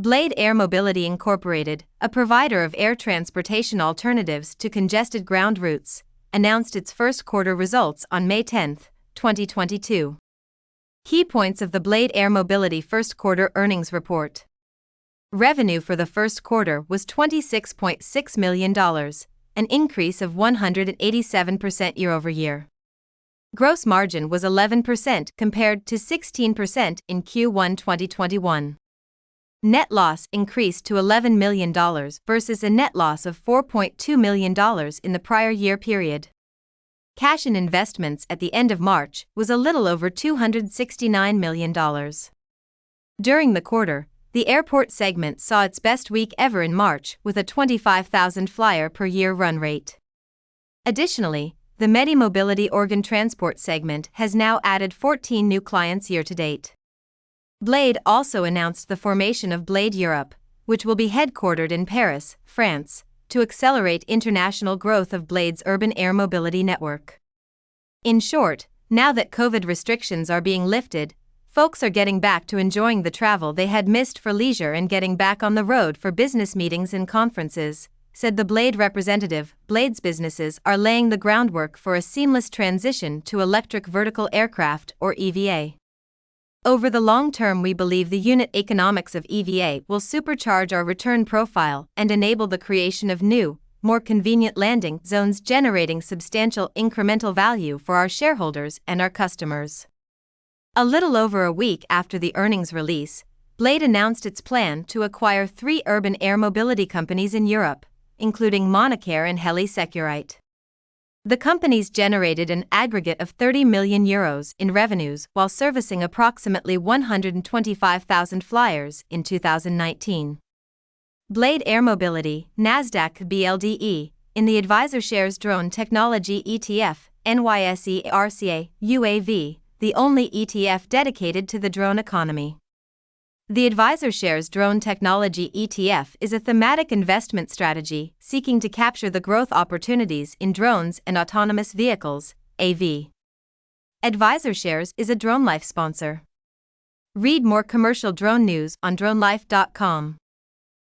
Blade Air Mobility Incorporated, a provider of air transportation alternatives to congested ground routes, announced its first quarter results on May 10, 2022. Key points of the Blade Air Mobility first quarter earnings report. Revenue for the first quarter was $26.6 million, an increase of 187% year-over-year. Gross margin was 11% compared to 16% in Q1 2021. Net loss increased to $11 million versus a net loss of $4.2 million in the prior year period. Cash and investments at the end of March was a little over $269 million. During the quarter, the airport segment saw its best week ever in March with a 25,000 flyer per year run rate. Additionally, the MediMobility Organ Transport segment has now added 14 new clients year to date. Blade also announced the formation of Blade Europe, which will be headquartered in Paris, France, to accelerate international growth of Blade's urban air mobility network. In short, now that COVID restrictions are being lifted, folks are getting back to enjoying the travel they had missed for leisure and getting back on the road for business meetings and conferences, said the Blade representative. Blade's businesses are laying the groundwork for a seamless transition to electric vertical aircraft or EVA. Over the long term, we believe the unit economics of EVA will supercharge our return profile and enable the creation of new, more convenient landing zones, generating substantial incremental value for our shareholders and our customers. A little over a week after the earnings release, Blade announced its plan to acquire 3 urban air mobility companies in Europe, including Monacair and Heli-Securite. The companies generated an aggregate of 30 million euros in revenues while servicing approximately 125,000 flyers in 2019. Blade Air Mobility, Nasdaq BLDE, in the Advisor Shares Drone Technology ETF, NYSE RCA, UAV, the only ETF dedicated to the drone economy. The Advisor Shares Drone Technology ETF is a thematic investment strategy seeking to capture the growth opportunities in drones and autonomous vehicles, AV. Advisor Shares is a DroneLife sponsor. Read more commercial drone news on dronelife.com.